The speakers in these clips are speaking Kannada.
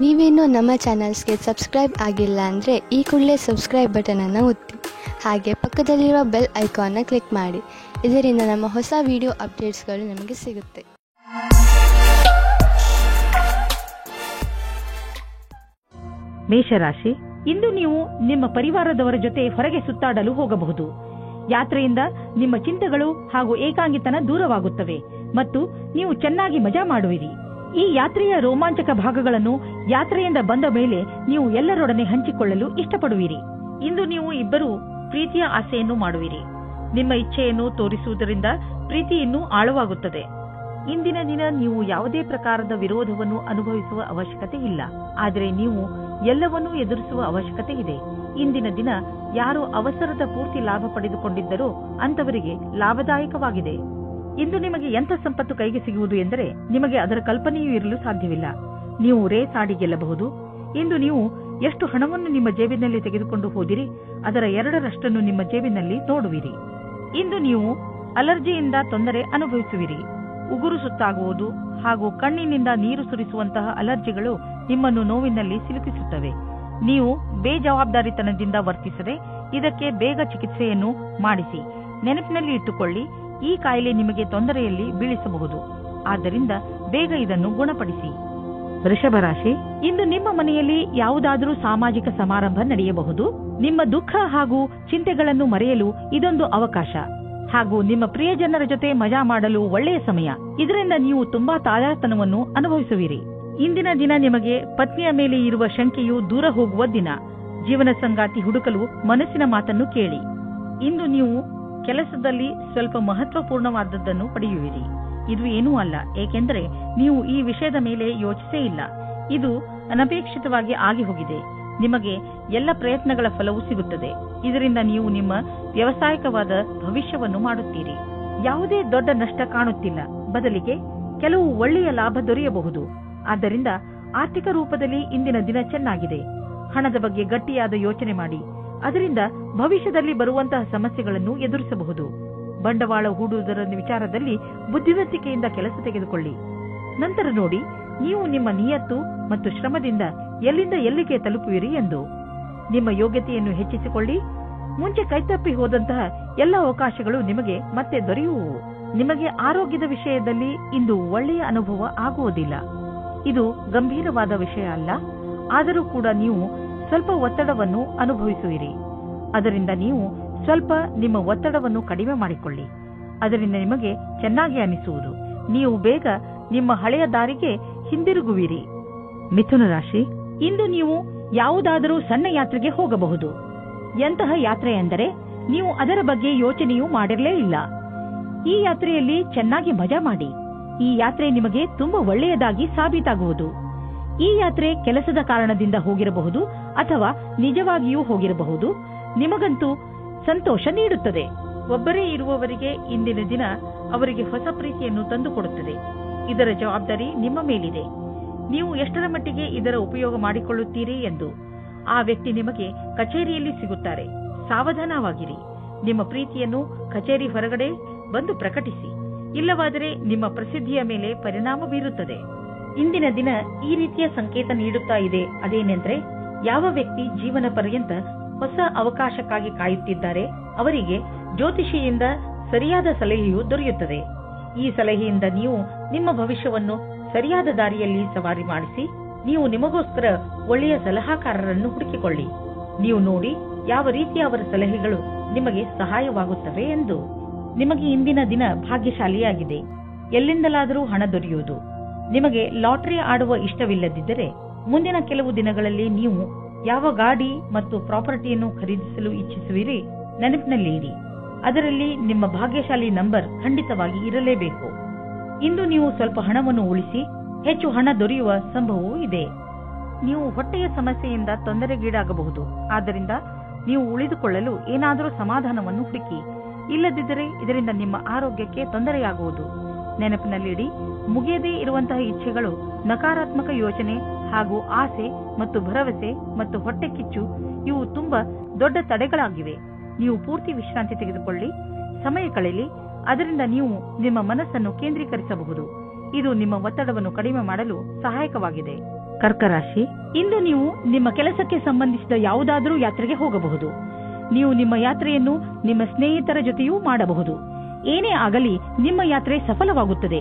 ನೀವೇನೂ ನಮ್ಮ ಚಾನಲ್ಸ್ಗೆ ಸಬ್ಸ್ಕ್ರೈಬ್ ಆಗಿಲ್ಲ ಅಂದರೆ ಈ ಕೂಡಲೇ ಸಬ್ಸ್ಕ್ರೈಬ್ ಬಟನನ್ನು ಒತ್ತಿ, ಹಾಗೆ ಪಕ್ಕದಲ್ಲಿರುವ ಬೆಲ್ ಐಕಾನ್ನ ಕ್ಲಿಕ್ ಮಾಡಿ. ಇದರಿಂದ ನಮ್ಮ ಹೊಸ ವಿಡಿಯೋ ಅಪ್ಡೇಟ್ಸ್ಗಳು ನಿಮಗೆ ಸಿಗುತ್ತೆ. ಮೇಷರಾಶಿ, ಇಂದು ನೀವು ನಿಮ್ಮ ಪರಿವಾರದವರ ಜೊತೆ ಹೊರಗೆ ಸುತ್ತಾಡಲು ಹೋಗಬಹುದು. ಯಾತ್ರೆಯಿಂದ ನಿಮ್ಮ ಚಿಂತೆಗಳು ಹಾಗೂ ಏಕಾಂಗಿತನ ದೂರವಾಗುತ್ತವೆ ಮತ್ತು ನೀವು ಚೆನ್ನಾಗಿ ಮಜಾ ಮಾಡುವಿರಿ. ಈ ಯಾತ್ರೆಯ ರೋಮಾಂಚಕ ಭಾಗಗಳನ್ನು ಯಾತ್ರೆಯಿಂದ ಬಂದ ಮೇಲೆ ನೀವು ಎಲ್ಲರೊಡನೆ ಹಂಚಿಕೊಳ್ಳಲು ಇಷ್ಟಪಡುವಿರಿ. ಇಂದು ನೀವು ಇಬ್ಬರು ಪ್ರೀತಿಯ ಆಸೆಯನ್ನು ಮಾಡುವಿರಿ. ನಿಮ್ಮ ಇಚ್ಛೆಯನ್ನು ತೋರಿಸುವುದರಿಂದ ಪ್ರೀತಿ ಇನ್ನೂ ಆಳವಾಗುತ್ತದೆ. ಇಂದಿನ ದಿನ ನೀವು ಯಾವುದೇ ಪ್ರಕಾರದ ವಿರೋಧವನ್ನು ಅನುಭವಿಸುವ ಅವಶ್ಯಕತೆ ಇಲ್ಲ, ಆದರೆ ನೀವು ಎಲ್ಲವನ್ನೂ ಎದುರಿಸುವ ಅವಶ್ಯಕತೆ ಇದೆ. ಇಂದಿನ ದಿನ ಯಾರು ಅವಸರದ ಪೂರ್ತಿ ಲಾಭ ಪಡೆದುಕೊಂಡಿದ್ದರೋ ಅಂತವರಿಗೆ ಲಾಭದಾಯಕವಾಗಿದೆ. ಇಂದು ನಿಮಗೆ ಎಂಥ ಸಂಪತ್ತು ಕೈಗೆ ಸಿಗುವುದು ಎಂದರೆ ನಿಮಗೆ ಅದರ ಕಲ್ಪನೆಯೂ ಇರಲು ಸಾಧ್ಯವಿಲ್ಲ. ನೀವು ರೇಸ್ ಆಡಿ ಗೆಲ್ಲಬಹುದು. ಇಂದು ನೀವು ಎಷ್ಟು ಹಣವನ್ನು ನಿಮ್ಮ ಜೇಬಿನಲ್ಲಿ ತೆಗೆದುಕೊಂಡು ಹೋದಿರಿ ಅದರ 2ರಷ್ಟನ್ನು ನಿಮ್ಮ ಜೇಬಿನಲ್ಲಿ ನೋಡುವಿರಿ. ಇಂದು ನೀವು ಅಲರ್ಜಿಯಿಂದ ತೊಂದರೆ ಅನುಭವಿಸುವಿರಿ. ಉಗುರು ಸುತ್ತಾಗುವುದು ಹಾಗೂ ಕಣ್ಣಿನಿಂದ ನೀರು ಸುರಿಸುವಂತಹ ಅಲರ್ಜಿಗಳು ನಿಮ್ಮನ್ನು ನೋವಿನಲ್ಲಿ ಸಿಲುಕಿಸುತ್ತವೆ. ನೀವು ಬೇಜವಾಬ್ದಾರಿತನದಿಂದ ವರ್ತಿಸದೆ ಇದಕ್ಕೆ ಬೇಗ ಚಿಕಿತ್ಸೆಯನ್ನು ಮಾಡಿಸಿ. ನೆನಪಿನಲ್ಲಿ ಇಟ್ಟುಕೊಳ್ಳಿ, ಈ ಕಾಯಿಲೆ ನಿಮಗೆ ತೊಂದರೆಯಲ್ಲಿ ಬೀಳಿಸಬಹುದು. ಆದ್ದರಿಂದ ಬೇಗ ಇದನ್ನು ಗುಣಪಡಿಸಿ. ವೃಷಭ ರಾಶಿ, ಇಂದು ನಿಮ್ಮ ಮನೆಯಲ್ಲಿ ಯಾವುದಾದರೂ ಸಾಮಾಜಿಕ ಸಮಾರಂಭ ನಡೆಯಬಹುದು. ನಿಮ್ಮ ದುಃಖ ಹಾಗೂ ಚಿಂತೆಗಳನ್ನು ಮರೆಯಲು ಇದೊಂದು ಅವಕಾಶ ಹಾಗೂ ನಿಮ್ಮ ಪ್ರಿಯಜನರ ಜೊತೆ ಮಜಾ ಮಾಡಲು ಒಳ್ಳೆಯ ಸಮಯ. ಇದರಿಂದ ನೀವು ತುಂಬಾ ತಾಜಾತನವನ್ನು ಅನುಭವಿಸುವಿರಿ. ಇಂದಿನ ದಿನ ನಿಮಗೆ ಪತ್ನಿಯ ಮೇಲೆ ಇರುವ ಶಂಕೆಯು ದೂರ ಹೋಗುವ ದಿನ. ಜೀವನ ಸಂಗಾತಿ ಹುಡುಕಲು ಮನಸ್ಸಿನ ಮಾತನ್ನು ಕೇಳಿ. ಇಂದು ನೀವು ಕೆಲಸದಲ್ಲಿ ಸ್ವಲ್ಪ ಮಹತ್ವಪೂರ್ಣವಾದದ್ದನ್ನು ಪಡೆಯುವಿರಿ. ಇದು ಏನೂ ಅಲ್ಲ, ಏಕೆಂದರೆ ನೀವು ಈ ವಿಷಯದ ಮೇಲೆ ಯೋಚಿಸೇ ಇಲ್ಲ. ಇದು ಅನಪೇಕ್ಷಿತವಾಗಿ ಆಗಿ ಹೋಗಿದೆ. ನಿಮಗೆ ಎಲ್ಲ ಪ್ರಯತ್ನಗಳ ಫಲವೂ ಸಿಗುತ್ತದೆ. ಇದರಿಂದ ನೀವು ನಿಮ್ಮ ವ್ಯವಸಾಯಿಕವಾದ ಭವಿಷ್ಯವನ್ನು ಮಾಡುತ್ತೀರಿ. ಯಾವುದೇ ದೊಡ್ಡ ನಷ್ಟ ಕಾಣುತ್ತಿಲ್ಲ, ಬದಲಿಗೆ ಕೆಲವು ಒಳ್ಳೆಯ ಲಾಭ ದೊರೆಯಬಹುದು. ಆದ್ದರಿಂದ ಆರ್ಥಿಕ ರೂಪದಲ್ಲಿ ಇಂದಿನ ದಿನ ಚೆನ್ನಾಗಿದೆ. ಹಣದ ಬಗ್ಗೆ ಗಟ್ಟಿಯಾದ ಯೋಚನೆ ಮಾಡಿ. ಅದರಿಂದ ಭವಿಷ್ಯದಲ್ಲಿ ಬರುವಂತಹ ಸಮಸ್ಯೆಗಳನ್ನು ಎದುರಿಸಬಹುದು. ಬಂಡವಾಳ ಹೂಡುವುದರ ವಿಚಾರದಲ್ಲಿ ಬುದ್ಧಿವಂತಿಕೆಯಿಂದ ಕೆಲಸ ತೆಗೆದುಕೊಳ್ಳಿ. ನಂತರ ನೋಡಿ ನೀವು ನಿಮ್ಮ ನಿಯತ್ತು ಮತ್ತು ಶ್ರಮದಿಂದ ಎಲ್ಲಿಂದ ಎಲ್ಲಿಗೆ ತಲುಪುವಿರಿ ಎಂದು. ನಿಮ್ಮ ಯೋಗ್ಯತೆಯನ್ನು ಹೆಚ್ಚಿಸಿಕೊಳ್ಳಿ. ಮುಂಚೆ ಕೈತಪ್ಪಿ ಹೋದಂತಹ ಎಲ್ಲ ಅವಕಾಶಗಳು ನಿಮಗೆ ಮತ್ತೆ ದೊರೆಯುವು. ನಿಮಗೆ ಆರೋಗ್ಯದ ವಿಷಯದಲ್ಲಿ ಇಂದು ಒಳ್ಳೆಯ ಅನುಭವ ಆಗುವುದಿಲ್ಲ. ಇದು ಗಂಭೀರವಾದ ವಿಷಯ ಅಲ್ಲ, ಆದರೂ ಕೂಡ ನೀವು ಸ್ವಲ್ಪ ಒತ್ತಡವನ್ನು ಅನುಭವಿಸುವಿರಿ. ಅದರಿಂದ ನೀವು ಸ್ವಲ್ಪ ನಿಮ್ಮ ಒತ್ತಡವನ್ನು ಕಡಿಮೆ ಮಾಡಿಕೊಳ್ಳಿ. ಅದರಿಂದ ನಿಮಗೆ ಚೆನ್ನಾಗಿ ಅನಿಸುವುದು. ನೀವು ಬೇಗ ನಿಮ್ಮ ಹಳೆಯ ದಾರಿಗೆ ಹಿಂದಿರುಗುವಿರಿ. ಮಿಥುನ ರಾಶಿ, ಇಂದು ನೀವು ಯಾವುದಾದರೂ ಸಣ್ಣ ಯಾತ್ರೆಗೆ ಹೋಗಬಹುದು. ಎಂತಹ ಯಾತ್ರೆ ಎಂದರೆ ನೀವು ಅದರ ಬಗ್ಗೆ ಯೋಚನೆಯೂ ಮಾಡಿರಲೇ ಇಲ್ಲ. ಈ ಯಾತ್ರೆಯಲ್ಲಿ ಚೆನ್ನಾಗಿ ಮಜಾ ಮಾಡಿ. ಈ ಯಾತ್ರೆ ನಿಮಗೆ ತುಂಬಾ ಒಳ್ಳೆಯದಾಗಿ ಸಾಬೀತಾಗುವುದು. ಈ ಯಾತ್ರೆ ಕೆಲಸದ ಕಾರಣದಿಂದ ಹೋಗಿರಬಹುದು ಅಥವಾ ನಿಜವಾಗಿಯೂ ಹೋಗಿರಬಹುದು. ನಿಮಗಂತೂ ಸಂತೋಷ ನೀಡುತ್ತದೆ. ಒಬ್ಬರೇ ಇರುವವರಿಗೆ ಇಂದಿನ ದಿನ ಅವರಿಗೆ ಹೊಸ ಪ್ರೀತಿಯನ್ನು ತಂದುಕೊಡುತ್ತದೆ. ಇದರ ಜವಾಬ್ದಾರಿ ನಿಮ್ಮ ಮೇಲಿದೆ. ನೀವು ಎಷ್ಟರ ಮಟ್ಟಿಗೆ ಇದರ ಉಪಯೋಗ ಮಾಡಿಕೊಳ್ಳುತ್ತೀರಿ ಎಂದು. ಆ ವ್ಯಕ್ತಿ ನಿಮಗೆ ಕಚೇರಿಯಲ್ಲಿ ಸಿಗುತ್ತಾರೆ. ಸಾವಧಾನವಾಗಿರಿ. ನಿಮ್ಮ ಪ್ರೀತಿಯನ್ನು ಕಚೇರಿ ಹೊರಗಡೆ ಬಂದು ಪ್ರಕಟಿಸಿ. ಇಲ್ಲವಾದರೆ ನಿಮ್ಮ ಪ್ರಸಿದ್ಧಿಯ ಮೇಲೆ ಪರಿಣಾಮ ಬೀರುತ್ತದೆ. ಇಂದಿನ ದಿನ ಈ ರೀತಿಯ ಸಂಕೇತ ನೀಡುತ್ತಾ ಇದೆ. ಅದೇನೆಂದ್ರೆ, ಯಾವ ವ್ಯಕ್ತಿ ಜೀವನ ಪರ್ಯಂತ ಹೊಸ ಅವಕಾಶಕ್ಕಾಗಿ ಕಾಯುತ್ತಿದ್ದಾರೆ ಅವರಿಗೆ ಜ್ಯೋತಿಷಿಯಿಂದ ಸರಿಯಾದ ಸಲಹೆಯು ದೊರೆಯುತ್ತದೆ. ಈ ಸಲಹೆಯಿಂದ ನೀವು ನಿಮ್ಮ ಭವಿಷ್ಯವನ್ನು ಸರಿಯಾದ ದಾರಿಯಲ್ಲಿ ಸವಾರಿ ಮಾಡಿಸಿ. ನೀವು ನಿಮಗೋಸ್ಕರ ಒಳ್ಳೆಯ ಸಲಹಾಕಾರರನ್ನು ಹುಡುಕಿಕೊಳ್ಳಿ. ನೀವು ನೋಡಿ ಯಾವ ರೀತಿಯ ಅವರ ಸಲಹೆಗಳು ನಿಮಗೆ ಸಹಾಯವಾಗುತ್ತವೆ ಎಂದು. ನಿಮಗೆ ಇಂದಿನ ದಿನ ಭಾಗ್ಯಶಾಲಿಯಾಗಿದೆ. ಎಲ್ಲಿಂದಲಾದರೂ ಹಣ ದೊರೆಯುವುದು. ನಿಮಗೆ ಲಾಟರಿ ಆಡುವ ಇಷ್ಟವಿಲ್ಲದಿದ್ದರೆ ಮುಂದಿನ ಕೆಲವು ದಿನಗಳಲ್ಲಿ ನೀವು ಯಾವ ಗಾಡಿ ಮತ್ತು ಪ್ರಾಪರ್ಟಿಯನ್ನು ಖರೀದಿಸಲು ಇಚ್ಛಿಸುವಿರಿ ನೆನಪಿನಲ್ಲಿ ಇಡಿ. ಅದರಲ್ಲಿ ನಿಮ್ಮ ಭಾಗ್ಯಶಾಲಿ ನಂಬರ್ ಖಂಡಿತವಾಗಿ ಇರಲೇಬೇಕು. ಇಂದು ನೀವು ಸ್ವಲ್ಪ ಹಣವನ್ನು ಉಳಿಸಿ. ಹೆಚ್ಚು ಹಣ ದೊರೆಯುವ ಸಂಭವವೂ ಇದೆ. ನೀವು ಹೊಟ್ಟೆಯ ಸಮಸ್ಯೆಯಿಂದ ತೊಂದರೆಗೀಡಾಗಬಹುದು. ಆದ್ದರಿಂದ ನೀವು ಉಳಿದುಕೊಳ್ಳಲು ಏನಾದರೂ ಸಮಾಧಾನವನ್ನು ಹುಡುಕಿ. ಇಲ್ಲದಿದ್ದರೆ ಇದರಿಂದ ನಿಮ್ಮ ಆರೋಗ್ಯಕ್ಕೆ ತೊಂದರೆಯಾಗುವುದು. ನೆನಪಿನಲ್ಲಿಡಿ, ಮುಗಿಯದೇ ಇರುವಂತಹ ಇಚ್ಛೆಗಳು, ನಕಾರಾತ್ಮಕ ಯೋಚನೆ ಹಾಗೂ ಆಸೆ ಮತ್ತು ಭರವಸೆ ಮತ್ತು ಹೊಟ್ಟೆ ಕಿಚ್ಚು ಇವು ತುಂಬಾ ದೊಡ್ಡ ತಡೆಗಳಾಗಿವೆ. ನೀವು ಪೂರ್ತಿ ವಿಶ್ರಾಂತಿ ತೆಗೆದುಕೊಳ್ಳಿ, ಸಮಯ ಕಳೆಯಲಿ. ಅದರಿಂದ ನೀವು ನಿಮ್ಮ ಮನಸ್ಸನ್ನು ಕೇಂದ್ರೀಕರಿಸಬಹುದು. ಇದು ನಿಮ್ಮ ಒತ್ತಡವನ್ನು ಕಡಿಮೆ ಮಾಡಲು ಸಹಾಯಕವಾಗಿದೆ. ಕರ್ಕ ರಾಶಿ, ಇಂದು ನೀವು ನಿಮ್ಮ ಕೆಲಸಕ್ಕೆ ಸಂಬಂಧಿಸಿದ ಯಾವುದಾದರೂ ಯಾತ್ರೆಗೆ ಹೋಗಬಹುದು. ನೀವು ನಿಮ್ಮ ಯಾತ್ರೆಯನ್ನು ನಿಮ್ಮ ಸ್ನೇಹಿತರ ಜೊತೆಯೂ ಮಾಡಬಹುದು. ಏನೇ ಆಗಲಿ ನಿಮ್ಮ ಯಾತ್ರೆ ಸಫಲವಾಗುತ್ತದೆ.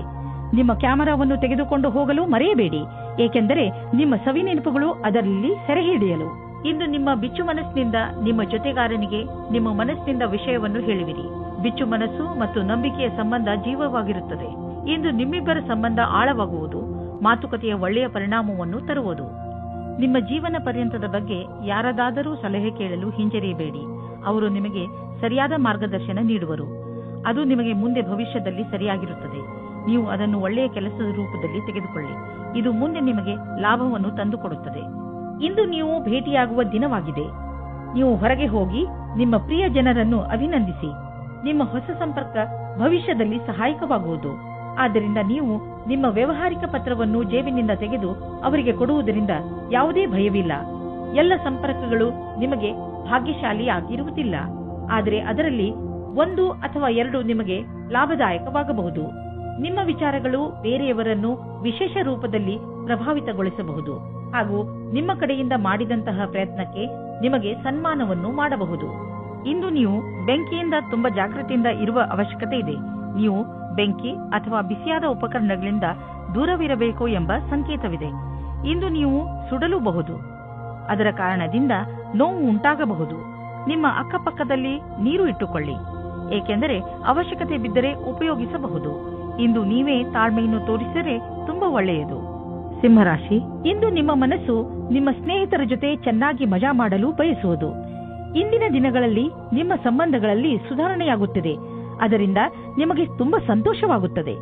ನಿಮ್ಮ ಕ್ಯಾಮೆರಾವನ್ನು ತೆಗೆದುಕೊಂಡು ಹೋಗಲು ಮರೆಯಬೇಡಿ, ಏಕೆಂದರೆ ನಿಮ್ಮ ಸವಿನೆನಪುಗಳು ಅದರಲ್ಲಿ ಸೆರೆ ಹಿಡಿಯಲು. ಇಂದು ನಿಮ್ಮ ಬಿಚ್ಚು ಮನಸ್ಸಿನಿಂದ ನಿಮ್ಮ ಜೊತೆಗಾರನಿಗೆ ನಿಮ್ಮ ಮನಸ್ಸಿನಿಂದ ವಿಷಯವನ್ನು ಹೇಳುವಿರಿ. ಬಿಚ್ಚು ಮನಸ್ಸು ಮತ್ತು ನಂಬಿಕೆಯ ಸಂಬಂಧ ಜೀವವಾಗಿರುತ್ತದೆ. ಇಂದು ನಿಮ್ಮಿಬ್ಬರ ಸಂಬಂಧ ಆಳವಾಗುವುದು, ಮಾತುಕತೆಯ ಒಳ್ಳೆಯ ಪರಿಣಾಮವನ್ನು ತರುವುದು. ನಿಮ್ಮ ಜೀವನ ಪರ್ಯಂತದ ಬಗ್ಗೆ ಯಾರದಾದರೂ ಸಲಹೆ ಕೇಳಲು ಹಿಂಜರಿಯಬೇಡಿ. ಅವರು ನಿಮಗೆ ಸರಿಯಾದ ಮಾರ್ಗದರ್ಶನ ನೀಡುವರು. ಅದು ನಿಮಗೆ ಮುಂದೆ ಭವಿಷ್ಯದಲ್ಲಿ ಸರಿಯಾಗಿರುತ್ತದೆ. ನೀವು ಅದನ್ನು ಒಳ್ಳೆಯ ಕೆಲಸದ ರೂಪದಲ್ಲಿ ತೆಗೆದುಕೊಳ್ಳಿ. ಇದು ಮುಂದೆ ನಿಮಗೆ ಲಾಭವನ್ನು ತಂದುಕೊಡುತ್ತದೆ. ಇಂದು ನೀವು ಭೇಟಿಯಾಗುವ ದಿನವಾಗಿದೆ. ನೀವು ಹೊರಗೆ ಹೋಗಿ ನಿಮ್ಮ ಪ್ರಿಯ ಜನರನ್ನು ಅಭಿನಂದಿಸಿ. ನಿಮ್ಮ ಹೊಸ ಸಂಪರ್ಕ ಭವಿಷ್ಯದಲ್ಲಿ ಸಹಾಯಕವಾಗುವುದು. ಆದ್ದರಿಂದ ನೀವು ನಿಮ್ಮ ವ್ಯವಹಾರಿಕ ಪತ್ರವನ್ನು ಜೇಬಿನಿಂದ ತೆಗೆದು ಅವರಿಗೆ ಕೊಡುವುದರಿಂದ ಯಾವುದೇ ಭಯವಿಲ್ಲ. ಎಲ್ಲ ಸಂಪರ್ಕಗಳು ನಿಮಗೆ ಭಾಗ್ಯಶಾಲಿಯಾಗಿರುವುದಿಲ್ಲ, ಆದರೆ ಅದರಲ್ಲಿ 1 ಅಥವಾ 2 ನಿಮಗೆ ಲಾಭದಾಯಕವಾಗಬಹುದು. ನಿಮ್ಮ ವಿಚಾರಗಳು ಬೇರೆಯವರನ್ನು ವಿಶೇಷ ರೂಪದಲ್ಲಿ ಪ್ರಭಾವಿತಗೊಳಿಸಬಹುದು ಹಾಗೂ ನಿಮ್ಮ ಕಡೆಯಿಂದ ಮಾಡಿದಂತಹ ಪ್ರಯತ್ನಕ್ಕೆ ನಿಮಗೆ ಸನ್ಮಾನವನ್ನು ಮಾಡಬಹುದು. ಇಂದು ನೀವು ಬೆಂಕಿಯಿಂದ ತುಂಬಾ ಜಾಗೃತಿಯಿಂದ ಇರುವ ಅವಶ್ಯಕತೆ ಇದೆ. ನೀವು ಬೆಂಕಿ ಅಥವಾ ಬಿಸಿಯಾದ ಉಪಕರಣಗಳಿಂದ ದೂರವಿರಬೇಕು ಎಂಬ ಸಂಕೇತವಿದೆ. ಇಂದು ನೀವು ಸುಡಲೂಬಹುದು. ಅದರ ಕಾರಣದಿಂದ ನೋವು ಉಂಟಾಗಬಹುದು. ನಿಮ್ಮ ಅಕ್ಕಪಕ್ಕದಲ್ಲಿ ನೀರು ಇಟ್ಟುಕೊಳ್ಳಿ, ಏಕೆಂದರೆ ಅವಶ್ಯಕತೆ ಬಿದ್ದರೆ ಉಪಯೋಗಿಸಬಹುದು. ಇಂದು ನೀವೇ ತಾಳ್ಮೆಯನ್ನು ತೋರಿಸಿದರೆ ತುಂಬಾ ಒಳ್ಳೆಯದು. ಸಿಂಹರಾಶಿ, ಇಂದು ನಿಮ್ಮ ಮನಸ್ಸು ನಿಮ್ಮ ಸ್ನೇಹಿತರ ಜೊತೆ ಚೆನ್ನಾಗಿ ಮಜಾ ಮಾಡಲು ಬಯಸುವುದು. ಇಂದಿನ ದಿನಗಳಲ್ಲಿ ನಿಮ್ಮ ಸಂಬಂಧಗಳಲ್ಲಿ ಸುಧಾರಣೆಯಾಗುತ್ತದೆ. ಅದರಿಂದ ನಿಮಗೆ ತುಂಬಾ ಸಂತೋಷವಾಗುತ್ತದೆ.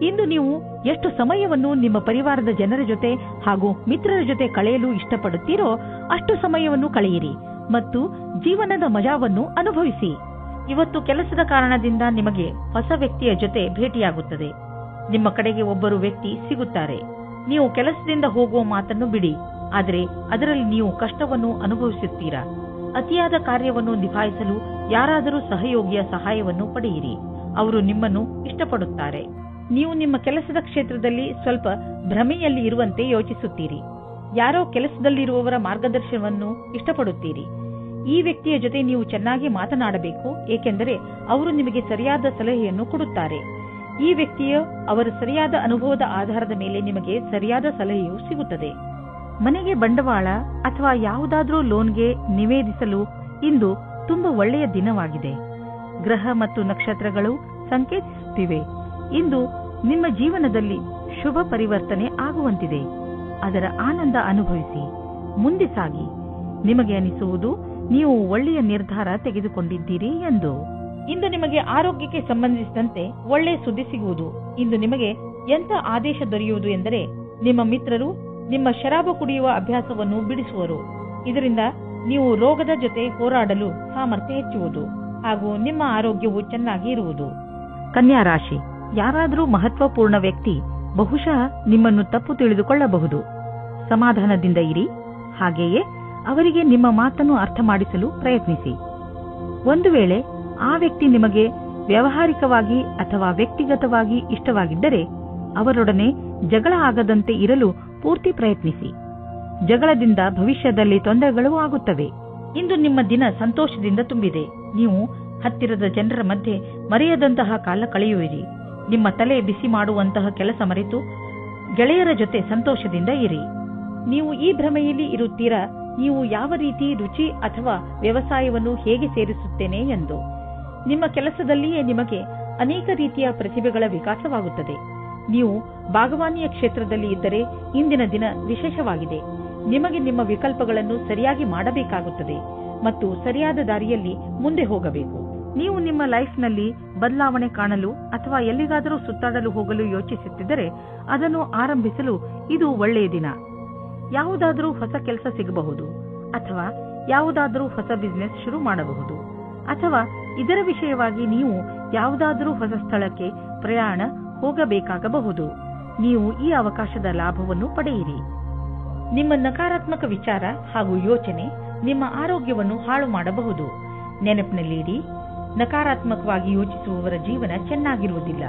ಇಂದು ನೀವು ಎಷ್ಟು ಸಮಯವನ್ನು ನಿಮ್ಮ ಪರಿವಾರದ ಜನರ ಜೊತೆ ಹಾಗೂ ಮಿತ್ರರ ಜೊತೆ ಕಳೆಯಲು ಇಷ್ಟಪಡುತ್ತೀರೋ ಅಷ್ಟು ಸಮಯವನ್ನು ಕಳೆಯಿರಿ ಮತ್ತು ಜೀವನದ ಮಜಾವನ್ನು ಅನುಭವಿಸಿ. ಇವತ್ತು ಕೆಲಸದ ಕಾರಣದಿಂದ ನಿಮಗೆ ಹೊಸ ವ್ಯಕ್ತಿಯ ಜೊತೆ ಭೇಟಿಯಾಗುತ್ತದೆ. ನಿಮ್ಮ ಕಡೆಗೆ ಒಬ್ಬರು ವ್ಯಕ್ತಿ ಸಿಗುತ್ತಾರೆ. ನೀವು ಕೆಲಸದಿಂದ ಹೋಗುವ ಮಾತನ್ನು ಬಿಡಿ, ಆದರೆ ಅದರಲ್ಲಿ ನೀವು ಕಷ್ಟವನ್ನು ಅನುಭವಿಸುತ್ತೀರಾ. ಅತಿಯಾದ ಕಾರ್ಯವನ್ನು ನಿಭಾಯಿಸಲು ಯಾರಾದರೂ ಸಹಯೋಗಿಯ ಸಹಾಯವನ್ನು ಪಡೆಯಿರಿ. ಅವರು ನಿಮ್ಮನ್ನು ಇಷ್ಟಪಡುತ್ತಾರೆ. ನೀವು ನಿಮ್ಮ ಕೆಲಸದ ಕ್ಷೇತ್ರದಲ್ಲಿ ಸ್ವಲ್ಪ ಭ್ರಮೆಯಲ್ಲಿ ಇರುವಂತೆ ಯೋಚಿಸುತ್ತೀರಿ. ಯಾರೋ ಕೆಲಸದಲ್ಲಿರುವವರ ಮಾರ್ಗದರ್ಶನವನ್ನು ಇಷ್ಟಪಡುತ್ತೀರಿ. ಈ ವ್ಯಕ್ತಿಯ ಜೊತೆ ನೀವು ಚೆನ್ನಾಗಿ ಮಾತನಾಡಬೇಕು, ಏಕೆಂದರೆ ಅವರು ನಿಮಗೆ ಸರಿಯಾದ ಸಲಹೆಯನ್ನು ಕೊಡುತ್ತಾರೆ. ಈ ವ್ಯಕ್ತಿಯ ಅವರ ಸರಿಯಾದ ಅನುಭವದ ಆಧಾರದ ಮೇಲೆ ನಿಮಗೆ ಸರಿಯಾದ ಸಲಹೆಯು ಸಿಗುತ್ತದೆ. ಮನೆಗೆ ಬಂಡವಾಳ ಅಥವಾ ಯಾವುದಾದ್ರೂ ಲೋನ್ಗೆ ನಿವೇದಿಸಲು ಇಂದು ತುಂಬಾ ಒಳ್ಳೆಯ ದಿನವಾಗಿದೆ. ಗ್ರಹ ಮತ್ತು ನಕ್ಷತ್ರಗಳು ಸಂಕೇತಿಸುತ್ತಿವೆ. ಇಂದು ನಿಮ್ಮ ಜೀವನದಲ್ಲಿ ಶುಭ ಪರಿವರ್ತನೆ ಆಗುವಂತಿದೆ. ಅದರ ಆನಂದ ಅನುಭವಿಸಿ ಮುಂದೆ ಸಾಗಿ. ನಿಮಗೆ ಅನಿಸುವುದು ನೀವು ಒಳ್ಳೆಯ ನಿರ್ಧಾರ ತೆಗೆದುಕೊಂಡಿದ್ದೀರಿ ಎಂದು. ಇಂದು ನಿಮಗೆ ಆರೋಗ್ಯಕ್ಕೆ ಸಂಬಂಧಿಸಿದಂತೆ ಒಳ್ಳೆಯ ಸುದ್ದಿ ಸಿಗುವುದು. ಇಂದು ನಿಮಗೆ ಎಂಥ ಆದೇಶ ದೊರೆಯುವುದು ಎಂದರೆ ನಿಮ್ಮ ಮಿತ್ರರು ನಿಮ್ಮ ಶರಾಬು ಕುಡಿಯುವ ಅಭ್ಯಾಸವನ್ನು ಬಿಡಿಸುವರು. ಇದರಿಂದ ನೀವು ರೋಗದ ಜೊತೆ ಹೋರಾಡಲು ಸಾಮರ್ಥ್ಯ ಹೆಚ್ಚುವುದು ಹಾಗೂ ನಿಮ್ಮ ಆರೋಗ್ಯವು ಚೆನ್ನಾಗಿ ಇರುವುದು. ಕನ್ಯಾ ರಾಶಿ, ಯಾರಾದರೂ ಮಹತ್ವಪೂರ್ಣ ವ್ಯಕ್ತಿ ಬಹುಶಃ ನಿಮ್ಮನ್ನು ತಪ್ಪು ತಿಳಿದುಕೊಳ್ಳಬಹುದು. ಸಮಾಧಾನದಿಂದ ಇರಿ. ಹಾಗೆಯೇ ಅವರಿಗೆ ನಿಮ್ಮ ಮಾತನ್ನು ಅರ್ಥ ಮಾಡಿಸಲು ಪ್ರಯತ್ನಿಸಿ. ಒಂದು ವೇಳೆ ಆ ವ್ಯಕ್ತಿ ನಿಮಗೆ ವ್ಯಾವಹಾರಿಕವಾಗಿ ಅಥವಾ ವ್ಯಕ್ತಿಗತವಾಗಿ ಇಷ್ಟವಾಗಿದ್ದರೆ ಅವರೊಡನೆ ಜಗಳ ಆಗದಂತೆ ಇರಲು ಪೂರ್ತಿ ಪ್ರಯತ್ನಿಸಿ. ಜಗಳದಿಂದ ಭವಿಷ್ಯದಲ್ಲಿ ತೊಂದರೆಗಳು ಆಗುತ್ತವೆ. ಇಂದು ನಿಮ್ಮ ದಿನ ಸಂತೋಷದಿಂದ ತುಂಬಿದೆ. ನೀವು ಹತ್ತಿರದ ಜನರ ಮಧ್ಯೆ ಮರೆಯದಂತಹ ಕಾಲ ಕಳೆಯುವಿರಿ. ನಿಮ್ಮ ತಲೆ ಬಿಸಿ ಮಾಡುವಂತಹ ಕೆಲಸ ಮರೆತು ಗೆಳೆಯರ ಜೊತೆ ಸಂತೋಷದಿಂದ ಇರಿ. ನೀವು ಈ ಭ್ರಮೆಯಲ್ಲಿ ಇರುತ್ತೀರಾ, ನೀವು ಯಾವ ರೀತಿ ರುಚಿ ಅಥವಾ ವ್ಯವಸಾಯವನ್ನು ಹೇಗೆ ಸೇರಿಸುತ್ತೇನೆ ಎಂದು. ನಿಮ್ಮ ಕೆಲಸದಲ್ಲಿಯೇ ನಿಮಗೆ ಅನೇಕ ರೀತಿಯ ಪ್ರತಿಭೆಗಳ ವಿಕಾಸವಾಗುತ್ತದೆ. ನೀವು ಭಾಗವಾನಿಯ ಕ್ಷೇತ್ರದಲ್ಲಿ ಇದ್ದರೆ ಇಂದಿನ ದಿನ ವಿಶೇಷವಾಗಿದೆ. ನಿಮಗೆ ನಿಮ್ಮ ವಿಕಲ್ಪಗಳನ್ನು ಸರಿಯಾಗಿ ಮಾಡಬೇಕಾಗುತ್ತದೆ ಮತ್ತು ಸರಿಯಾದ ದಾರಿಯಲ್ಲಿ ಮುಂದೆ ಹೋಗಬೇಕು. ನೀವು ನಿಮ್ಮ ಲೈಫ್ನಲ್ಲಿ ಬದಲಾವಣೆ ಕಾಣಲು ಅಥವಾ ಎಲ್ಲಿಗಾದರೂ ಸುತ್ತಾಡಲು ಹೋಗಲು ಯೋಚಿಸುತ್ತಿದ್ದರೆ ಅದನ್ನು ಆರಂಭಿಸಲು ಇದು ಒಳ್ಳೆಯ ದಿನ. ಯಾವುದಾದರೂ ಹೊಸ ಕೆಲಸ ಸಿಗಬಹುದು ಅಥವಾ ಯಾವುದಾದರೂ ಹೊಸ ಬಿಸಿನೆಸ್ ಶುರು ಮಾಡಬಹುದು ಅಥವಾ ಇದರ ವಿಷಯವಾಗಿ ನೀವು ಯಾವುದಾದರೂ ಹೊಸ ಸ್ಥಳಕ್ಕೆ ಪ್ರಯಾಣ ಹೋಗಬೇಕಾಗಬಹುದು. ನೀವು ಈ ಅವಕಾಶದ ಲಾಭವನ್ನು ಪಡೆಯಿರಿ. ನಿಮ್ಮ ನಕಾರಾತ್ಮಕ ವಿಚಾರ ಹಾಗೂ ಯೋಚನೆ ನಿಮ್ಮ ಆರೋಗ್ಯವನ್ನು ಹಾಳು ಮಾಡಬಹುದು. ನೆನಪಿನಲ್ಲಿಡಿ, ನಕಾರಾತ್ಮಕವಾಗಿ ಯೋಚಿಸುವವರ ಜೀವನ ಚೆನ್ನಾಗಿರುವುದಿಲ್ಲ.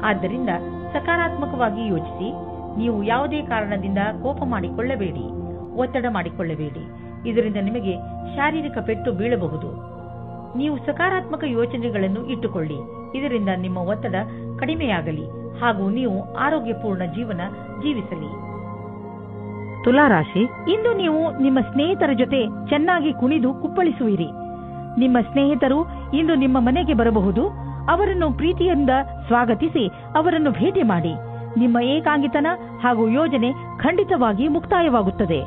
ಆದ್ದರಿಂದ ಸಕಾರಾತ್ಮಕವಾಗಿ ಯೋಚಿಸಿ. ನೀವು ಯಾವುದೇ ಕಾರಣದಿಂದ ಕೋಪ ಮಾಡಿಕೊಳ್ಳಬೇಡಿ, ಒತ್ತಡ ಮಾಡಿಕೊಳ್ಳಬೇಡಿ. ಇದರಿಂದ ನಿಮಗೆ ಶಾರೀರಿಕ ಪೆಟ್ಟು ಬೀಳಬಹುದು. ನೀವು ಸಕಾರಾತ್ಮಕ ಯೋಚನೆಗಳನ್ನು ಇಟ್ಟುಕೊಳ್ಳಿ. ಇದರಿಂದ ನಿಮ್ಮ ಒತ್ತಡ ಕಡಿಮೆಯಾಗಲಿ ಹಾಗೂ ನೀವು ಆರೋಗ್ಯಪೂರ್ಣ ಜೀವನ ಜೀವಿಸಲಿ. ತುಲಾರಾಶಿ, ಇಂದು ನೀವು ನಿಮ್ಮ ಸ್ನೇಹಿತರ ಜೊತೆ ಚೆನ್ನಾಗಿ ಕುಣಿದು ಕುಪ್ಪಳಿಸುವಿರಿ. ನಿಮ್ಮ ಸ್ನೇಹಿತರು ಇಂದು ನಿಮ್ಮ ಮನೆಗೆ ಬರಬಹುದು. ಅವರನ್ನು ಪ್ರೀತಿಯಿಂದ ಸ್ವಾಗತಿಸಿ ಅವರನ್ನು ಭೇಟಿ ಮಾಡಿ. ನಿಮ್ಮ ಏಕಾಂಗಿತನ ಹಾಗೂ ಯೋಜನೆ ಖಂಡಿತವಾಗಿ ಮುಕ್ತಾಯವಾಗುತ್ತದೆ.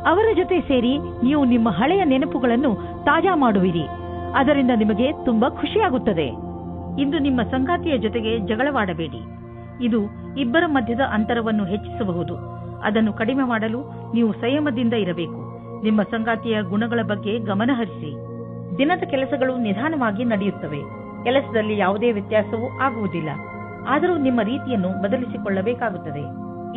ಅವರ ಜೊತೆ ಸೇರಿ ನೀವು ನಿಮ್ಮ ಹಳೆಯ ನೆನಪುಗಳನ್ನು ತಾಜಾ ಮಾಡುವಿರಿ. ಅದರಿಂದ ನಿಮಗೆ ತುಂಬಾ ಖುಷಿಯಾಗುತ್ತದೆ. ಇಂದು ನಿಮ್ಮ ಸಂಗಾತಿಯ ಜೊತೆಗೆ ಜಗಳವಾಡಬೇಡಿ. ಇದು ಇಬ್ಬರ ಮಧ್ಯದ ಅಂತರವನ್ನು ಹೆಚ್ಚಿಸಬಹುದು. ಅದನ್ನು ಕಡಿಮೆ ಮಾಡಲು ನೀವು ಸಂಯಮದಿಂದ ಇರಬೇಕು. ನಿಮ್ಮ ಸಂಗಾತಿಯ ಗುಣಗಳ ಬಗ್ಗೆ ಗಮನ ಹರಿಸಿ. ದಿನದ ಕೆಲಸಗಳು ನಿಧಾನವಾಗಿ ನಡೆಯುತ್ತವೆ. ಕೆಲಸದಲ್ಲಿ ಯಾವುದೇ ವ್ಯತ್ಯಾಸವೂ ಆಗುವುದಿಲ್ಲ. ಆದರೂ ನಿಮ್ಮ ರೀತಿಯನ್ನು ಬದಲಿಸಿಕೊಳ್ಳಬೇಕಾಗುತ್ತದೆ.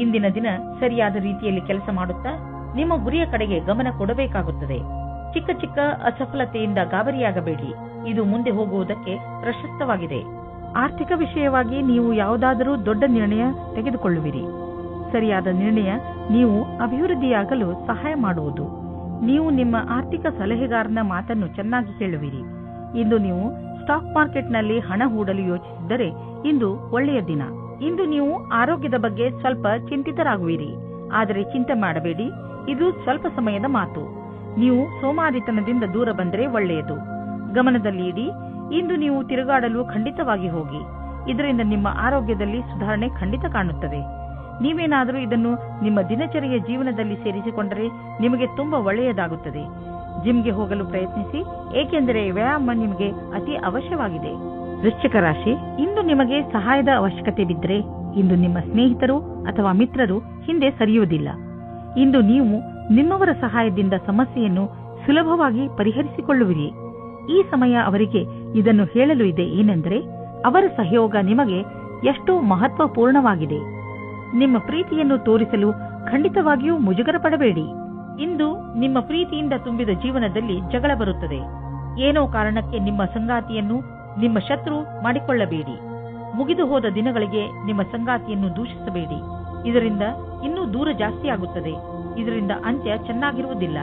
ಇಂದಿನ ದಿನ ಸರಿಯಾದ ರೀತಿಯಲ್ಲಿ ಕೆಲಸ ಮಾಡುತ್ತಾ ನಿಮ್ಮ ಗುರಿಯ ಕಡೆಗೆ ಗಮನ ಕೊಡಬೇಕಾಗುತ್ತದೆ. ಚಿಕ್ಕ ಚಿಕ್ಕ ಅಸಫಲತೆಯಿಂದ ಗಾಬರಿಯಾಗಬೇಡಿ. ಇದು ಮುಂದೆ ಹೋಗುವುದಕ್ಕೆ ಪ್ರಶಸ್ತವಾಗಿದೆ. ಆರ್ಥಿಕ ವಿಷಯವಾಗಿ ನೀವು ಯಾವುದಾದರೂ ದೊಡ್ಡ ನಿರ್ಣಯ ತೆಗೆದುಕೊಳ್ಳುವಿರಿ. ಸರಿಯಾದ ನಿರ್ಣಯ ನೀವು ಅಭಿವೃದ್ಧಿಯಾಗಲು ಸಹಾಯ ಮಾಡುವುದು. ನೀವು ನಿಮ್ಮ ಆರ್ಥಿಕ ಸಲಹೆಗಾರನ ಮಾತನ್ನು ಚೆನ್ನಾಗಿ ಕೇಳುವಿರಿ. ಇಂದು ನೀವು ಸ್ಟಾಕ್ ಮಾರ್ಕೆಟ್ನಲ್ಲಿ ಹಣ ಹೂಡಲು ಯೋಚಿಸಿದ್ದರೆ ಇಂದು ಒಳ್ಳೆಯ ದಿನ. ಇಂದು ನೀವು ಆರೋಗ್ಯದ ಬಗ್ಗೆ ಸ್ವಲ್ಪ ಚಿಂತಿತರಾಗುವಿರಿ. ಆದರೆ ಚಿಂತೆ ಮಾಡಬೇಡಿ, ಇದು ಸ್ವಲ್ಪ ಸಮಯದ ಮಾತು. ನೀವು ಸೋಮಾರಿತನದಿಂದ ದೂರ ಬಂದರೆ ಒಳ್ಳೆಯದು. ಗಮನದಲ್ಲಿ ಇಡಿ. ಇಂದು ನೀವು ತಿರುಗಾಡಲು ಖಂಡಿತವಾಗಿ ಹೋಗಿ. ಇದರಿಂದ ನಿಮ್ಮ ಆರೋಗ್ಯದಲ್ಲಿ ಸುಧಾರಣೆ ಖಂಡಿತ ಕಾಣುತ್ತದೆ. ನೀವೇನಾದರೂ ಇದನ್ನು ನಿಮ್ಮ ದಿನಚರಿಯ ಜೀವನದಲ್ಲಿ ಸೇರಿಸಿಕೊಂಡರೆ ನಿಮಗೆ ತುಂಬಾ ಒಳ್ಳೆಯದಾಗುತ್ತದೆ. ಜಿಮ್ಗೆ ಹೋಗಲು ಪ್ರಯತ್ನಿಸಿ, ಏಕೆಂದರೆ ವ್ಯಾಯಾಮ ನಿಮಗೆ ಅತಿ ಅವಶ್ಯವಾಗಿದೆ. ವೃಶ್ಚಿಕ ರಾಶಿ, ಇಂದು ನಿಮಗೆ ಸಹಾಯದ ಅವಶ್ಯಕತೆ ಬಿದ್ದರೆ ಇಂದು ನಿಮ್ಮ ಸ್ನೇಹಿತರು ಅಥವಾ ಮಿತ್ರರು ಹಿಂದೆ ಸರಿಯುವುದಿಲ್ಲ. ಇಂದು ನೀವು ನಿಮ್ಮವರ ಸಹಾಯದಿಂದ ಸಮಸ್ಯೆಯನ್ನು ಸುಲಭವಾಗಿ ಪರಿಹರಿಸಿಕೊಳ್ಳುವಿರಿ. ಈ ಸಮಯ ಅವರಿಗೆ ಇದನ್ನು ಹೇಳಲು ಇದೆ ಏನೆಂದರೆ ಅವರ ಸಹಯೋಗ ನಿಮಗೆ ಎಷ್ಟು ಮಹತ್ವಪೂರ್ಣವಾಗಿದೆ. ನಿಮ್ಮ ಪ್ರೀತಿಯನ್ನು ತೋರಿಸಲು ಖಂಡಿತವಾಗಿಯೂ ಮುಜುಗರ ಪಡಬೇಡಿ. ಇಂದು ನಿಮ್ಮ ಪ್ರೀತಿಯಿಂದ ತುಂಬಿದ ಜೀವನದಲ್ಲಿ ಜಗಳ ಬರುತ್ತದೆ. ಏನೋ ಕಾರಣಕ್ಕೆ ನಿಮ್ಮ ಸಂಗಾತಿಯನ್ನು ನಿಮ್ಮ ಶತ್ರು ಮಾಡಿಕೊಳ್ಳಬೇಡಿ. ಮುಗಿದು ಹೋದ ದಿನಗಳಿಗೆ ನಿಮ್ಮ ಸಂಗಾತಿಯನ್ನು ದೂಷಿಸಬೇಡಿ. ಇದರಿಂದ ಇನ್ನೂ ದೂರ ಜಾಸ್ತಿ ಆಗುತ್ತದೆ. ಇದರಿಂದ ಅಂತ್ಯ ಚೆನ್ನಾಗಿರುವುದಿಲ್ಲ.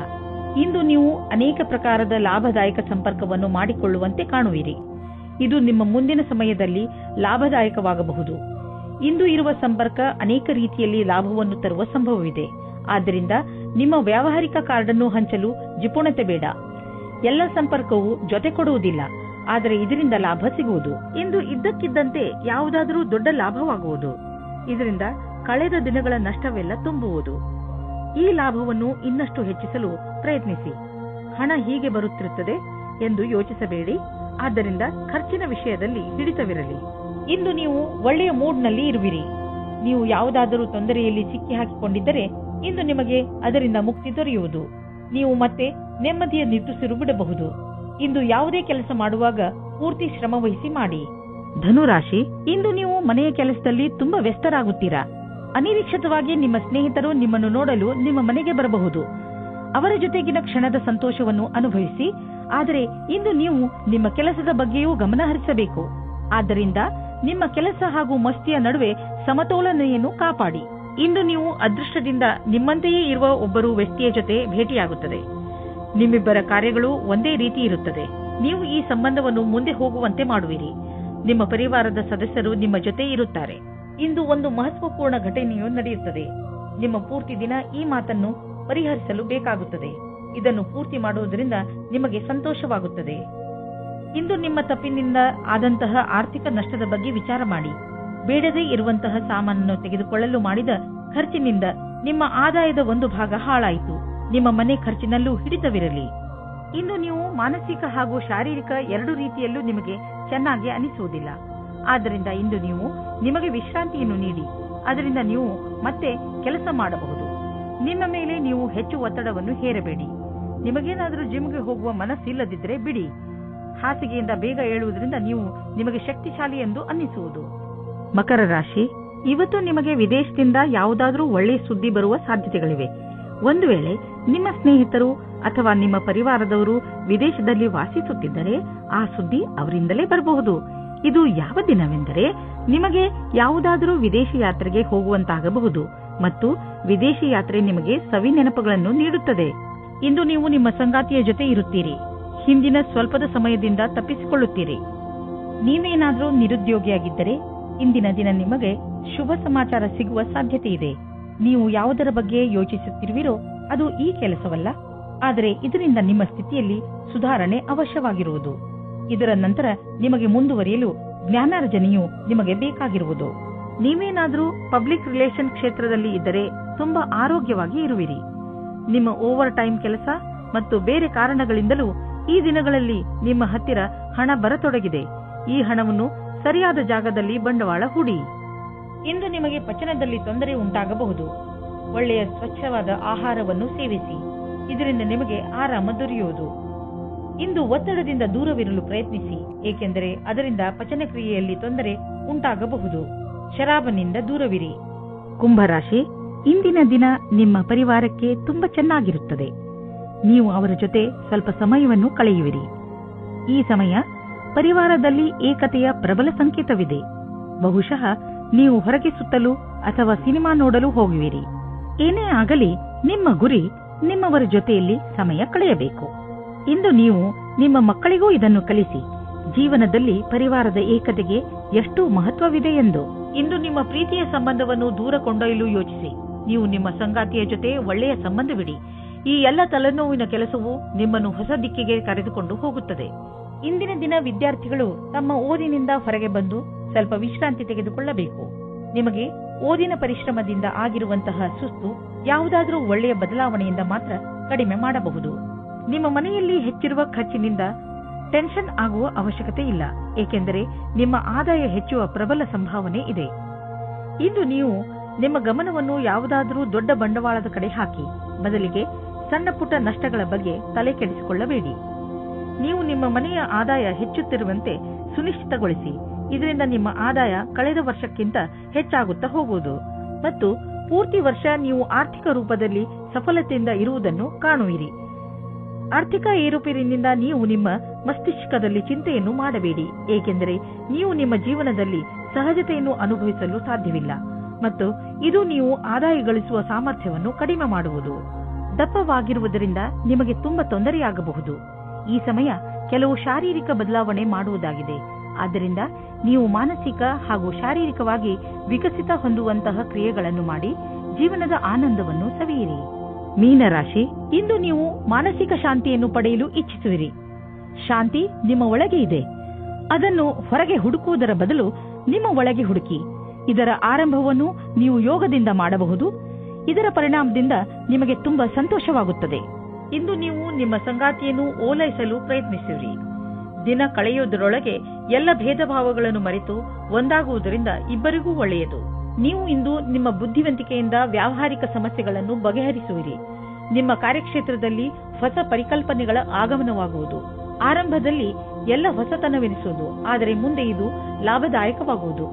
ಇಂದು ನೀವು ಅನೇಕ ಪ್ರಕಾರದ ಲಾಭದಾಯಕ ಸಂಪರ್ಕವನ್ನು ಮಾಡಿಕೊಳ್ಳುವಂತೆ ಕಾಣುವಿರಿ. ಇದು ನಿಮ್ಮ ಮುಂದಿನ ಸಮಯದಲ್ಲಿ ಲಾಭದಾಯಕವಾಗಬಹುದು. ಇಂದು ಇರುವ ಸಂಪರ್ಕ ಅನೇಕ ರೀತಿಯಲ್ಲಿ ಲಾಭವನ್ನು ತರುವ ಸಂಭವವಿದೆ. ಆದ್ದರಿಂದ ನಿಮ್ಮ ವ್ಯಾವಹಾರಿಕ ಕಾರ್ಡ್ ಅನ್ನು ಹಂಚಲು ಜಿಪುಣತೆ ಬೇಡ. ಎಲ್ಲ ಸಂಪರ್ಕವು ಜೊತೆ ಕೊಡುವುದಿಲ್ಲ, ಆದರೆ ಇದರಿಂದ ಲಾಭ ಸಿಗುವುದು. ಇಂದು ಇದ್ದಕ್ಕಿದ್ದಂತೆ ಯಾವುದಾದರೂ ದೊಡ್ಡ ಲಾಭವಾಗುವುದು. ಇದರಿಂದ ಕಳೆದ ದಿನಗಳ ನಷ್ಟವೆಲ್ಲ ತುಂಬುವುದು. ಈ ಲಾಭವನ್ನು ಇನ್ನಷ್ಟು ಹೆಚ್ಚಿಸಲು ಪ್ರಯತ್ನಿಸಿ. ಹಣ ಹೀಗೆ ಬರುತ್ತಿರುತ್ತದೆ ಎಂದು ಯೋಚಿಸಬೇಡಿ. ಆದ್ದರಿಂದ ಖರ್ಚಿನ ವಿಷಯದಲ್ಲಿ ಹಿಡಿತವಿರಲಿ. ಇಂದು ನೀವು ಒಳ್ಳೆಯ ಮೂಡ್ನಲ್ಲಿ ಇರುವಿರಿ. ನೀವು ಯಾವುದಾದರೂ ತೊಂದರೆಯಲ್ಲಿ ಸಿಕ್ಕಿ ಹಾಕಿಕೊಂಡಿದ್ದರೆ ಇಂದು ನಿಮಗೆ ಅದರಿಂದ ಮುಕ್ತಿ ದೊರೆಯುವುದು. ನೀವು ಮತ್ತೆ ನೆಮ್ಮದಿಯ ನಿಟ್ಟುಸಿರು ಬಿಡಬಹುದು. ಇಂದು ಯಾವುದೇ ಕೆಲಸ ಮಾಡುವಾಗ ಪೂರ್ತಿ ಶ್ರಮ ವಹಿಸಿ ಮಾಡಿ. ಧನುರಾಶಿ, ಇಂದು ನೀವು ಮನೆಯ ಕೆಲಸದಲ್ಲಿ ತುಂಬಾ ವ್ಯಸ್ತರಾಗುತ್ತೀರಾ. ಅನಿರೀಕ್ಷಿತವಾಗಿ ನಿಮ್ಮ ಸ್ನೇಹಿತರು ನಿಮ್ಮನ್ನು ನೋಡಲು ನಿಮ್ಮ ಮನೆಗೆ ಬರಬಹುದು. ಅವರ ಜೊತೆಗಿನ ಕ್ಷಣದ ಸಂತೋಷವನ್ನು ಅನುಭವಿಸಿ. ಆದರೆ ಇಂದು ನೀವು ನಿಮ್ಮ ಕೆಲಸದ ಬಗ್ಗೆಯೂ ಗಮನ ಹರಿಸಬೇಕು. ಆದ್ದರಿಂದ ನಿಮ್ಮ ಕೆಲಸ ಹಾಗೂ ಮಸ್ತಿಯ ನಡುವೆ ಸಮತೋಲನೆಯನ್ನು ಕಾಪಾಡಿ. ಇಂದು ನೀವು ಅದೃಷ್ಟದಿಂದ ನಿಮ್ಮಂತೆಯೇ ಇರುವ ಒಬ್ಬರು ವ್ಯಕ್ತಿಯ ಜೊತೆ ಭೇಟಿಯಾಗುತ್ತದೆ. ನಿಮ್ಮಿಬ್ಬರ ಕಾರ್ಯಗಳು ಒಂದೇ ರೀತಿ ಇರುತ್ತದೆ. ನೀವು ಈ ಸಂಬಂಧವನ್ನು ಮುಂದೆ ಹೋಗುವಂತೆ ಮಾಡುವಿರಿ. ನಿಮ್ಮ ಪರಿವಾರದ ಸದಸ್ಯರು ನಿಮ್ಮ ಜೊತೆ ಇರುತ್ತಾರೆ. ಇಂದು ಒಂದು ಮಹತ್ವಪೂರ್ಣ ಘಟನೆಯು ನಡೆಯುತ್ತದೆ. ನಿಮ್ಮ ಪೂರ್ತಿ ದಿನ ಈ ಮಾತನ್ನು ಪರಿಹರಿಸಲು ಬೇಕಾಗುತ್ತದೆ. ಇದನ್ನು ಪೂರ್ತಿ ಮಾಡುವುದರಿಂದ ನಿಮಗೆ ಸಂತೋಷವಾಗುತ್ತದೆ. ಇಂದು ನಿಮ್ಮ ತಪ್ಪಿನಿಂದ ಆದಂತಹ ಆರ್ಥಿಕ ನಷ್ಟದ ಬಗ್ಗೆ ವಿಚಾರ ಮಾಡಿ. ಬೇಡದೇ ಇರುವಂತಹ ಸಾಮಾನನ್ನು ತೆಗೆದುಕೊಳ್ಳಲು ಮಾಡಿದ ಖರ್ಚಿನಿಂದ ನಿಮ್ಮ ಆದಾಯದ ಒಂದು ಭಾಗ ಹಾಳಾಯಿತು. ನಿಮ್ಮ ಮನೆ ಖರ್ಚಿನಲ್ಲೂ ಹಿಡಿತವಿರಲಿ. ಇಂದು ನೀವು ಮಾನಸಿಕ ಹಾಗೂ ಶಾರೀರಿಕ ಎರಡು ರೀತಿಯಲ್ಲೂ ನಿಮಗೆ ಚೆನ್ನಾಗಿ ಅನಿಸುವುದಿಲ್ಲ. ಆದ್ದರಿಂದ ಇಂದು ನೀವು ನಿಮಗೆ ವಿಶ್ರಾಂತಿಯನ್ನು ನೀಡಿ. ಅದರಿಂದ ನೀವು ಮತ್ತೆ ಕೆಲಸ ಮಾಡಬಹುದು. ನಿಮ್ಮ ಮೇಲೆ ನೀವು ಹೆಚ್ಚು ಒತ್ತಡವನ್ನು ಹೇರಬೇಡಿ. ನಿಮಗೇನಾದರೂ ಜಿಮ್ಗೆ ಹೋಗುವ ಮನಸ್ಸಿಲ್ಲದಿದ್ದರೆ ಬಿಡಿ. ಹಾಸಿಗೆಯಿಂದ ಬೇಗ ಏಳುವುದರಿಂದ ನೀವು ನಿಮಗೆ ಶಕ್ತಿಶಾಲಿ ಎಂದು ಅನ್ನಿಸುವುದು. ಮಕರ ರಾಶಿ, ಇವತ್ತು ನಿಮಗೆ ವಿದೇಶದಿಂದ ಯಾವುದಾದರೂ ಒಳ್ಳೆಯ ಸುದ್ದಿ ಬರುವ ಸಾಧ್ಯತೆಗಳಿವೆ. ಒಂದು ವೇಳೆ ನಿಮ್ಮ ಸ್ನೇಹಿತರು ಅಥವಾ ನಿಮ್ಮ ಪರಿವಾರದವರು ವಿದೇಶದಲ್ಲಿ ವಾಸಿಸುತ್ತಿದ್ದರೆ ಆ ಸುದ್ದಿ ಅವರಿಂದಲೇ ಬರಬಹುದು. ಇದು ಯಾವ ದಿನವೆಂದರೆ ನಿಮಗೆ ಯಾವುದಾದರೂ ವಿದೇಶಿ ಯಾತ್ರೆಗೆ ಹೋಗುವಂತಾಗಬಹುದು. ಮತ್ತು ವಿದೇಶಿ ಯಾತ್ರೆ ನಿಮಗೆ ಸವಿ ನೆನಪುಗಳನ್ನು ನೀಡುತ್ತದೆ. ಇಂದು ನೀವು ನಿಮ್ಮ ಸಂಗಾತಿಯ ಜೊತೆ ಇರುತ್ತೀರಿ. ಹಿಂದಿನ ಸ್ವಲ್ಪದ ಸಮಯದಿಂದ ತಪ್ಪಿಸಿಕೊಳ್ಳುತ್ತೀರಿ. ನೀವೇನಾದರೂ ನಿರುದ್ಯೋಗಿಯಾಗಿದ್ದರೆ ಇಂದಿನ ದಿನ ನಿಮಗೆ ಶುಭ ಸಮಾಚಾರ ಸಿಗುವ ಸಾಧ್ಯತೆ ಇದೆ. ನೀವು ಯಾವುದರ ಬಗ್ಗೆ ಯೋಚಿಸುತ್ತಿರುವಿರೋ ಅದು ಈ ಕೆಲಸವಲ್ಲ, ಆದರೆ ಇದರಿಂದ ನಿಮ್ಮ ಸ್ಥಿತಿಯಲ್ಲಿ ಸುಧಾರಣೆ ಅವಶ್ಯವಾಗಿರುವುದು. ಇದರ ನಂತರ ನಿಮಗೆ ಮುಂದುವರಿಯಲು ಜ್ಞಾನಾರ್ಜನೆಯು ನಿಮಗೆ ಬೇಕಾಗಿರುವುದು. ನೀವೇನಾದರೂ ಪಬ್ಲಿಕ್ ರಿಲೇಷನ್ ಕ್ಷೇತ್ರದಲ್ಲಿ ಇದ್ದರೆ ತುಂಬಾ ಆರೋಗ್ಯವಾಗಿ ಇರುವಿರಿ. ನಿಮ್ಮ ಓವರ್ ಟೈಮ್ ಕೆಲಸ ಮತ್ತು ಬೇರೆ ಕಾರಣಗಳಿಂದಲೂ ಈ ದಿನಗಳಲ್ಲಿ ನಿಮ್ಮ ಹತ್ತಿರ ಹಣ ಬರತೊಡಗಿದೆ. ಈ ಹಣವನ್ನು ಸರಿಯಾದ ಜಾಗದಲ್ಲಿ ಬಂಡವಾಳ ಹೂಡಿ. ಇಂದು ನಿಮಗೆ ಪಚನದಲ್ಲಿ ತೊಂದರೆ ಉಂಟಾಗಬಹುದು. ಒಳ್ಳೆಯ ಸ್ವಚ್ಛವಾದ ಆಹಾರವನ್ನು ಸೇವಿಸಿ. ಇದರಿಂದ ನಿಮಗೆ ಆರಾಮ ದೊರೆಯುವುದು. ಇಂದು ಒತ್ತಡದಿಂದ ದೂರವಿರಲು ಪ್ರಯತ್ನಿಸಿ, ಏಕೆಂದರೆ ಅದರಿಂದ ಪಚನಕ್ರಿಯೆಯಲ್ಲಿ ತೊಂದರೆ ಉಂಟಾಗಬಹುದು. ಶರಾಬನಿಂದ ದೂರವಿರಿ. ಕುಂಭರಾಶಿ, ಇಂದಿನ ದಿನ ನಿಮ್ಮ ಪರಿವಾರಕ್ಕೆ ತುಂಬಾ ಚೆನ್ನಾಗಿರುತ್ತದೆ. ನೀವು ಅವರ ಜೊತೆ ಸ್ವಲ್ಪ ಸಮಯವನ್ನು ಕಳೆಯುವಿರಿ. ಈ ಸಮಯ ಪರಿವಾರದಲ್ಲಿ ಏಕತೆಯ ಪ್ರಬಲ ಸಂಕೇತವಿದೆ. ಬಹುಶಃ ನೀವು ಹೊರಗೆ ಸುತ್ತಲು ಅಥವಾ ಸಿನಿಮಾ ನೋಡಲು ಹೋಗುವಿರಿ. ಏನೇ ಆಗಲಿ ನಿಮ್ಮ ಗುರಿ ನಿಮ್ಮವರ ಜೊತೆಯಲ್ಲಿ ಸಮಯ ಕಳೆಯಬೇಕು. ಇಂದು ನೀವು ನಿಮ್ಮ ಮಕ್ಕಳಿಗೂ ಇದನ್ನು ಕಲಿಸಿ, ಜೀವನದಲ್ಲಿ ಪರಿವಾರದ ಏಕತೆಗೆ ಎಷ್ಟು ಮಹತ್ವವಿದೆ ಎಂದು. ಇಂದು ನಿಮ್ಮ ಪ್ರೀತಿಯ ಸಂಬಂಧವನ್ನು ದೂರ ಕೊಂಡೊಯ್ಯಲು ಯೋಚಿಸಿ. ನೀವು ನಿಮ್ಮ ಸಂಗಾತಿಯ ಜೊತೆ ಒಳ್ಳೆಯ ಸಂಬಂಧವಿಡಿ. ಈ ಎಲ್ಲ ತಲೆನೋವಿನ ಕೆಲಸವು ನಿಮ್ಮನ್ನು ಹೊಸ ದಿಕ್ಕಿಗೆ ಕರೆದುಕೊಂಡು ಹೋಗುತ್ತದೆ. ಇಂದಿನ ದಿನ ವಿದ್ಯಾರ್ಥಿಗಳು ತಮ್ಮ ಓದಿನಿಂದ ಹೊರಗೆ ಬಂದು ಸ್ವಲ್ಪ ವಿಶ್ರಾಂತಿ ತೆಗೆದುಕೊಳ್ಳಬೇಕು. ನಿಮಗೆ ಓದಿನ ಪರಿಶ್ರಮದಿಂದ ಆಗಿರುವಂತಹ ಸುಸ್ತು ಯಾವುದಾದರೂ ಒಳ್ಳೆಯ ಬದಲಾವಣೆಯಿಂದ ಮಾತ್ರ ಕಡಿಮೆ ಮಾಡಬಹುದು. ನಿಮ್ಮ ಮನೆಯಲ್ಲಿ ಹೆಚ್ಚಿರುವ ಖರ್ಚಿನಿಂದ ಟೆನ್ಷನ್ ಆಗುವ ಅವಶ್ಯಕತೆ ಇಲ್ಲ, ಏಕೆಂದರೆ ನಿಮ್ಮ ಆದಾಯ ಹೆಚ್ಚುವ ಪ್ರಬಲ ಸಂಭಾವನೆ ಇದೆ. ಇಂದು ನೀವು ನಿಮ್ಮ ಗಮನವನ್ನು ಯಾವುದಾದರೂ ದೊಡ್ಡ ಬಂಡವಾಳದ ಕಡೆ ಹಾಕಿ, ಬದಲಿಗೆ ಸಣ್ಣ ಪುಟ್ಟ ನಷ್ಟಗಳ ಬಗ್ಗೆ ತಲೆ ಕೆಡಿಸಿಕೊಳ್ಳಬೇಡಿ. ನೀವು ನಿಮ್ಮ ಮನೆಯ ಆದಾಯ ಹೆಚ್ಚುತ್ತಿರುವಂತೆ ಸುನಿಶ್ಚಿತಗೊಳಿಸಿ. ಇದರಿಂದ ನಿಮ್ಮ ಆದಾಯ ಕಳೆದ ವರ್ಷಕ್ಕಿಂತ ಹೆಚ್ಚಾಗುತ್ತಾ ಹೋಗುವುದು ಮತ್ತು ಪೂರ್ತಿ ವರ್ಷ ನೀವು ಆರ್ಥಿಕ ರೂಪದಲ್ಲಿ ಸಫಲತೆಯಿಂದ ಇರುವುದನ್ನು ಕಾಣುವಿರಿ. ಆರ್ಥಿಕ ಏರುಪೇರಿನಿಂದ ನೀವು ನಿಮ್ಮ ಮಸ್ತಿಷ್ಕದಲ್ಲಿ ಚಿಂತೆಯನ್ನು ಮಾಡಬೇಡಿ, ಏಕೆಂದರೆ ನೀವು ನಿಮ್ಮ ಜೀವನದಲ್ಲಿ ಸಹಜತೆಯನ್ನು ಅನುಭವಿಸಲು ಸಾಧ್ಯವಿಲ್ಲ ಮತ್ತು ಇದು ನೀವು ಆದಾಯ ಗಳಿಸುವ ಸಾಮರ್ಥ್ಯವನ್ನು ಕಡಿಮೆ ಮಾಡುವುದು. ದಪ್ಪವಾಗಿರುವುದರಿಂದ ನಿಮಗೆ ತುಂಬಾ ತೊಂದರೆಯಾಗಬಹುದು. ಈ ಸಮಯ ಕೆಲವು ಶಾರೀರಿಕ ಬದಲಾವಣೆ ಮಾಡುವುದಾಗಿದೆ. ಆದ್ದರಿಂದ ನೀವು ಮಾನಸಿಕ ಹಾಗೂ ಶಾರೀರಿಕವಾಗಿ ವಿಕಸಿತ ಹೊಂದುವಂತಹ ಕ್ರಿಯೆಗಳನ್ನು ಮಾಡಿ ಜೀವನದ ಆನಂದವನ್ನು ಸವಿಯಿರಿ. ಮೀನರಾಶಿ, ಇಂದು ನೀವು ಮಾನಸಿಕ ಶಾಂತಿಯನ್ನು ಪಡೆಯಲು ಇಚ್ಛಿಸುವಿರಿ. ಶಾಂತಿ ನಿಮ್ಮ ಒಳಗೆ ಇದೆ. ಅದನ್ನು ಹೊರಗೆ ಹುಡುಕುವುದರ ಬದಲು ನಿಮ್ಮ ಒಳಗೆ ಹುಡುಕಿ. ಇದರ ಆರಂಭವನ್ನು ನೀವು ಯೋಗದಿಂದ ಮಾಡಬಹುದು. ಇದರ ಪರಿಣಾಮದಿಂದ ನಿಮಗೆ ತುಂಬಾ ಸಂತೋಷವಾಗುತ್ತದೆ. ಇಂದು ನೀವು ನಿಮ್ಮ ಸಂಗಾತಿಯನ್ನು ಓಲೈಸಲು ಪ್ರಯತ್ನಿಸಿರಿ. ದಿನ ಕಳೆಯುವುದರೊಳಗೆ ಎಲ್ಲ ಭೇದ ಭಾವಗಳನ್ನು ಮರೆತು ಒಂದಾಗುವುದರಿಂದ ಇಬ್ಬರಿಗೂ ಒಳ್ಳೆಯದು. ನೀವು ಇಂದು ನಿಮ್ಮ ಬುದ್ಧಿವಂತಿಕೆಯಿಂದ ವ್ಯಾವಹಾರಿಕ ಸಮಸ್ಯೆಗಳನ್ನು ಬಗೆಹರಿಸುವಿರಿ. ನಿಮ್ಮ ಕಾರ್ಯಕ್ಷೇತ್ರದಲ್ಲಿ ಹೊಸ ಪರಿಕಲ್ಪನೆಗಳ ಆಗಮನವಾಗುವುದು. ಆರಂಭದಲ್ಲಿ ಎಲ್ಲ ಹೊಸತನವೆನಿಸುವುದು, ಆದರೆ ಮುಂದೆ ಇದು ಲಾಭದಾಯಕವಾಗುವುದು.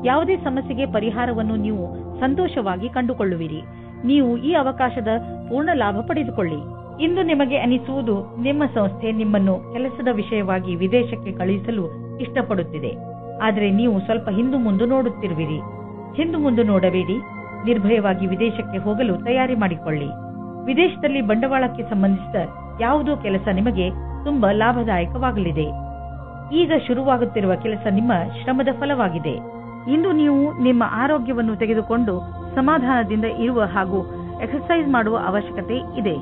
ಯಾವುದೇ ಸಮಸ್ಯೆಗೆ ಪರಿಹಾರವನ್ನು ನೀವು ಸಂತೋಷವಾಗಿ ಕಂಡುಕೊಳ್ಳುವಿರಿ. ನೀವು ಈ ಅವಕಾಶದ ಪೂರ್ಣ ಲಾಭ ಪಡೆದುಕೊಳ್ಳಿ. ಇಂದು ನಿಮಗೆ ಅನಿಸುವುದು ನಿಮ್ಮ ಸಂಸ್ಥೆ ನಿಮ್ಮನ್ನು ಕೆಲಸದ ವಿಷಯವಾಗಿ ವಿದೇಶಕ್ಕೆ ಕಳುಹಿಸಲು ಇಷ್ಟಪಡುತ್ತಿದೆ. ಆದರೆ ನೀವು ಸ್ವಲ್ಪ ಹಿಂದು ಮುಂದೆ ನೋಡುತ್ತಿರುವಿರಿ. ಹಿಂದು ಮುಂದೆ ನೋಡಬೇಡಿ. ನಿರ್ಭಯವಾಗಿ ವಿದೇಶಕ್ಕೆ ಹೋಗಲು ತಯಾರಿ ಮಾಡಿಕೊಳ್ಳಿ. ವಿದೇಶದಲ್ಲಿ ಬಂಡವಾಳಕ್ಕೆ ಸಂಬಂಧಿಸಿದ ಯಾವುದೋ ಕೆಲಸ ನಿಮಗೆ ತುಂಬಾ ಲಾಭದಾಯಕವಾಗಲಿದೆ. ಈಗ ಶುರುವಾಗುತ್ತಿರುವ ಕೆಲಸ ನಿಮ್ಮ ಶ್ರಮದ ಫಲವಾಗಿದೆ. ಇಂದು ನೀವು ನಿಮ್ಮ ಆರೋಗ್ಯವನ್ನು ತೆಗೆದುಕೊಂಡು ಸಮಾಧಾನದಿಂದ ಇರುವ ಹಾಗೂ ಎಕ್ಸರ್ಸೈಸ್ ಮಾಡುವ ಅವಶ್ಯಕತೆ ಇದೆ.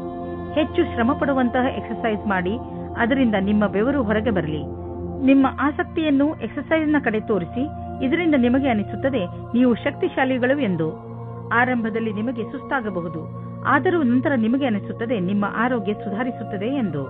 ಹೆಚ್ಚು ಶ್ರಮ ಪಡುವಂತಹ ಎಕ್ಸರ್ಸೈಸ್ ಮಾಡಿ, ಅದರಿಂದ ನಿಮ್ಮ ಬೆವರು ಹೊರಗೆ ಬರಲಿ. ನಿಮ್ಮ ಆಸಕ್ತಿಯನ್ನು ಎಕ್ಸರ್ಸೈಸ್ನ ಕಡೆ ತೋರಿಸಿ. ಇದರಿಂದ ನಿಮಗೆ ಅನಿಸುತ್ತದೆ ನೀವು ಶಕ್ತಿಶಾಲಿಗಳು ಎಂದು. ಆರಂಭದಲ್ಲಿ ನಿಮಗೆ ಸುಸ್ತಾಗಬಹುದು, ಆದರೂ ನಂತರ ನಿಮಗೆ ಅನಿಸುತ್ತದೆ ನಿಮ್ಮ ಆರೋಗ್ಯ ಸುಧಾರಿಸುತ್ತದೆ ಎಂದು.